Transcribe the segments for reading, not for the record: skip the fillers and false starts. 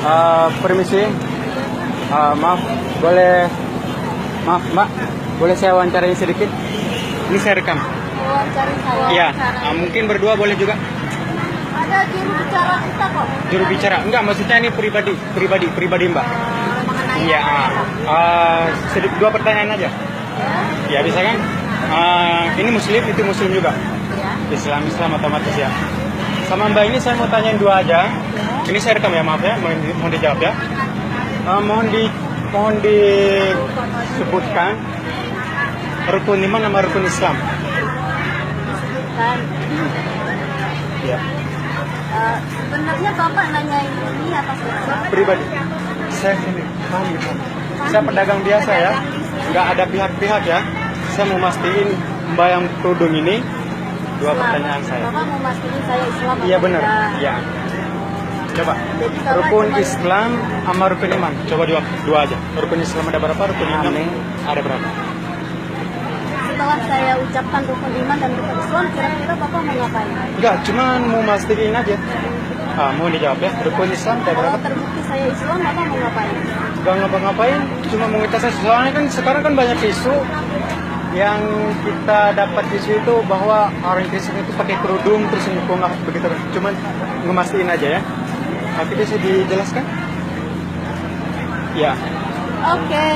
Permisi, maaf, boleh, maaf Mbak, boleh saya wawancarai sedikit? Ini saya rekam. Wawancari saya. Iya, mungkin berdua boleh juga. Ada juru bicara kita kok. Juru bicara, enggak, maksudnya ini pribadi Mbak. Mengenai Iya, sedikit dua pertanyaan aja. Ya bisa kan? Ini muslim, itu muslim juga. Ya. Islam otomatis ya. Sama Mbak ini saya mau tanyain dua aja. Ini saya rekam ya, maaf ya, mohon dijawab ya. Mohon disebutkan rukun iman sama rukun Islam. Disebutkan. Ya. Sebenarnya Bapak nanyain ini atas nama Pribadi. Saya sendiri. Saya pedagang biasa ya. Nggak ada pihak-pihak ya. Saya mau mastiin Mbak yang tudung ini dua Islam. pertanyaan saya. Bapak mau mastiin saya Islam Iya atau benar. tidak? Iya. Coba. Jadi Bapak Rukun cuma- Islam sama rukun iman. Coba dua aja. Rukun Islam ada berapa? Rukun iman ada berapa? Setelah saya ucapkan rukun iman dan rukun Islam, kira-kira Bapak mau ngapain? Enggak, cuman mau mastiin aja. Mau dijawab ya. Rukun Islam ada Kalau berapa? terbukti saya Islam, Bapak mau ngapain? Enggak ngapa-ngapain, cuma mau ngetes aja. Soalnya kan sekarang kan banyak isu yang kita dapat isu itu bahwa orang Kristen itu pakai kerudung terus ngomong begitu. Cuman ngemastiin aja ya. Tapi bisa dijelaskan? Ya. Oke,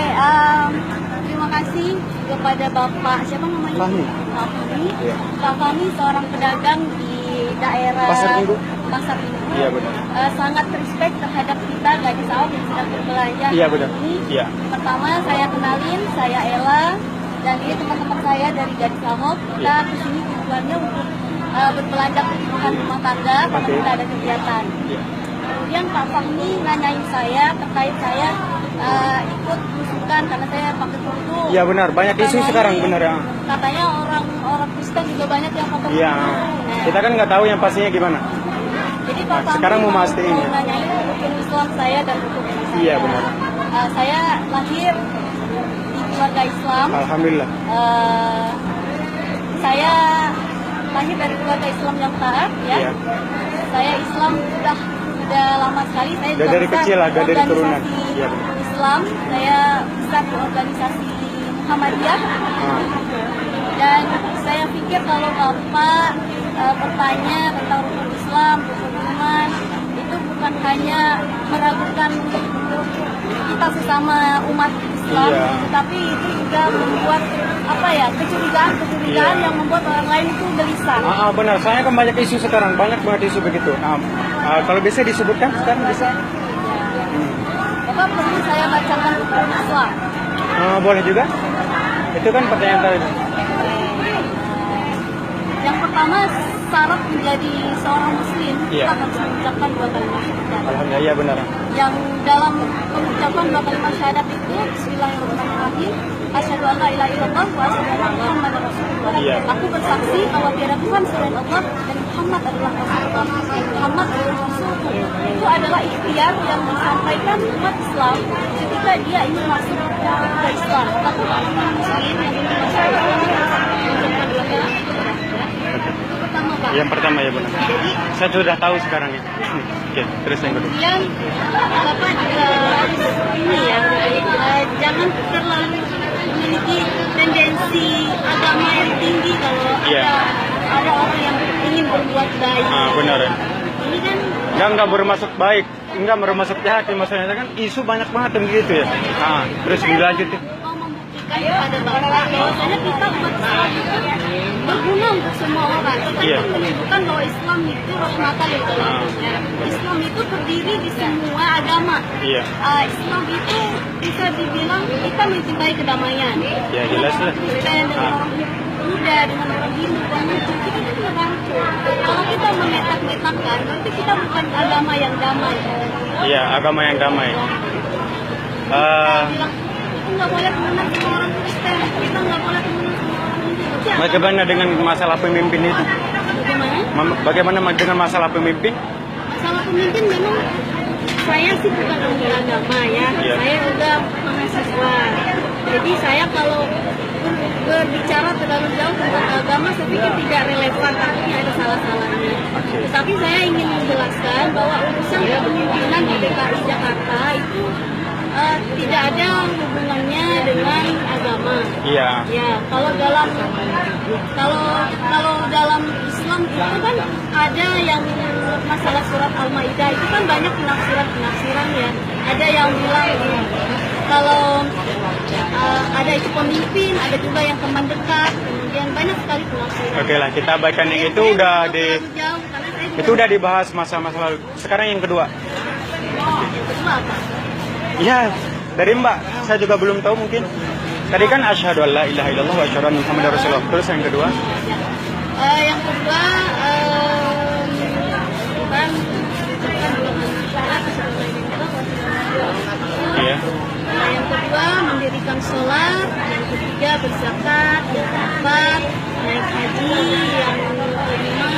terima kasih kepada Bapak, siapa namanya? Fahmi. Pak Fahmi. Iya. Pak Fahmi seorang pedagang di daerah Pasar Minggu. Pasar Minggu. Iya, benar. Sangat respect terhadap kita gadis awam yang sedang berbelanja Iya, hari benar. ini. Iya. Pertama saya kenalin, saya Ella dan ini teman-teman saya dari gadis awam. Kita Iya. kesini tujuannya untuk berbelanja kebutuhan rumah tangga karena Oke. kita ada kegiatan. Iya. Kemudian Pak Fahmi nanyain saya terkait saya ikut belusukan karena saya pakai kerudung. Iya benar, banyak isu Katanya sekarang ini, benar ya. Katanya orang Kristen juga banyak yang pakai Iya. kerudung. Nah, Kita kan nggak tahu yang pastinya gimana. jadi Pak Fahmi sekarang mau mastiin ya? nanyain rukun Islam saya dan rukun iman saya. Iya, benar. Saya lahir di keluarga Islam. Alhamdulillah. Saya lahir dari keluarga Islam yang taat ya. Iya. Saya Islam sudah lama sekali. Saya Udah juga dari besar kecil lah, di udah dari turunan. organisasi Iya, benar. Islam. Saya besar di organisasi Muhammadiyah. Ah. Dan saya pikir kalau Bapak bertanya tentang rukun Islam, rukun iman, itu bukan hanya meragukan kita sesama umat Islam, Iya. tetapi itu juga membuat kecurigaan Iya. yang membuat orang lain itu gelisah. Benar, soalnya kan banyak isu sekarang, banyak banget isu begitu. Kalau bisa disebutkan sekarang bisa? Bapak perlu saya bacakan rukun Islam. Boleh juga? Itu kan pertanyaan tadi. Yang pertama, syarat menjadi seorang muslim, Iya. kita harus mengucapkan dua kalimat syahadat. Alhamdulillah, iya benar. Yang dalam pengucapan dua kalimat syahadat itu Bismillahirrahmanirrahim, asyhadu an la ilaha illallah wa asyhadu anna Muhammadar Rasulullah. Iya. Aku bersaksi bahwa tiada Tuhan selain Allah dan Muhammad adalah Rasulullah. Muhammad adalah Rasul. Itu adalah ikhtiar yang disampaikan umat Islam ketika dia ingin masuk ke Islam. Tapi muslim yang ingin masuk ke Islam mengucapkan dua kalimat syahadat. Itu pertama, Pak. Yang pertama ya benar. Saya sudah tahu sekarang ya. Oke, terus yang kedua. Kemudian Bapak juga ini ya, jangan terlalu memiliki tendensi agama yang tinggi kalau Iya. ada orang yang ingin berbuat baik. Benar ya. Ini kan Enggak bermaksud baik, enggak bermaksud jahat, maksudnya kan isu banyak banget yang gitu ya. Terus dilanjut ya. mau membuktikan kepada Bapak bahwasanya kita umat Islam itu berguna untuk semua orang. Kita Iya. menunjukkan bahwa Islam itu rahmatan lil alamin. Islam itu terdiri di semua agama. Iya. Islam itu bisa dibilang kita mencintai kedamaian. Ya jelas lah. Kristen dengan orang Buddha dengan orang Hindu, orang Muslim, kita itu merangkul. Kalau kita memetak-metakkan, berarti kita bukan agama yang damai. Iya, agama yang damai. Kita bilang itu nggak boleh temenan sama orang Kristen, kita nggak boleh temenan sama orang Hindu. Bagaimana dengan masalah pemimpin itu? Bagaimana? Bagaimana dengan masalah pemimpin? Masalah pemimpin memang saya sih bukan ahli agama ya. Iya. Saya udah mahasiswa. Jadi saya kalau berbicara terlalu jauh tentang agama saya pikir tidak relevan, takutnya ada salah-salahnya. Tetapi saya ingin menjelaskan bahwa urusan kepemimpinan di DKI Jakarta itu tidak ada hubungannya dengan agama. Iya. Ya, kalau dalam Islam itu kan ada yang masalah surat Al-Maidah itu kan banyak penafsiran ya. Ada yang bilang kalau ada itu pemimpin, ada juga yang teman dekat, kemudian banyak sekali penafsiran. Oke lah, kita bacakan yang itu itu udah dibahas masa-masa lalu. Sekarang yang kedua. Yang kedua apa? Ya, dari Mbak, saya juga belum tahu mungkin. Tadi kan asyhadu alla ilaha illallah wa asyhadu anna muhammadar rasulullah. Terus yang kedua? Yang kedua bukan Iya. yang kedua mendirikan sholat, yang ketiga berzakat, yang keempat naik haji, yang kelima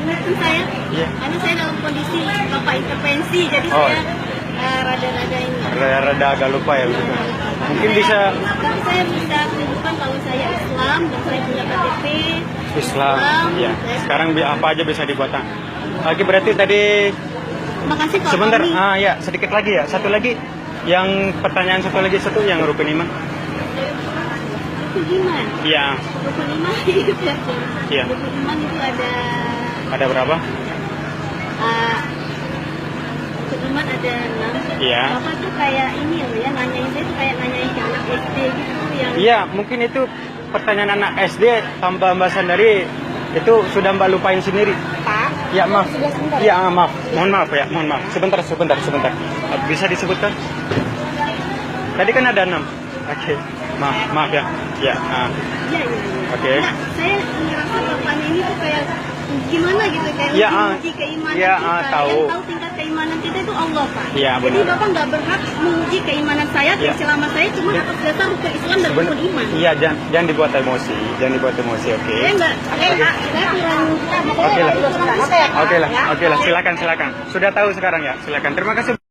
ingatkan saya, Iya. karena saya dalam kondisi bapak intervensi, jadi Oh. saya rada-rada ini. Rada agak lupa ya begitu. Mungkin bisa Tapi saya bisa tunjukkan kalau saya Islam dan saya punya KTP Islam. Ya. Sekarang apa aja bisa dibuat. Oke, berarti tadi Makasih Pak sebentar. Tommy. Ya, sedikit lagi ya. Satu lagi. Yang pertanyaan satu lagi yang rukun iman. Rukun iman. Iya. Rukun iman itu ya. Iya. Rukun iman itu Ada berapa? rukun iman ada 6. Iya. Bapak tuh kayak ini loh ya, nanyain saya tuh kayak nanyain ke anak SD gitu yang Iya, mungkin itu pertanyaan anak SD tambah Mbak Sandari itu sudah Mbak lupain sendiri. Pak. Ya, maaf. Sudah sebentar. Ya, maaf. Mohon maaf ya, mohon maaf. Sebentar. Bisa disebutkan? Tadi kan ada 6. Oke. Maaf ya. Ya. Iya. Oke. Nah, saya ngerasa bapaknya ini tuh kayak gimana gitu kayak Ya, menguji keimanan ya, kita. tahu. Yang tahu tingkat keimanan kita itu Allah, Pak. Iya, Jadi benar. Bapak nggak berhak menguji keimanan saya, Ya. keislaman saya cuma atas dasar rukun Islam dan rukun iman. Iya, jangan dibuat emosi. Oke. Saya nggak, saya kurang. Oke lah. Oke Oke lah. Silakan. Sudah tahu sekarang ya. Silakan. Terima kasih.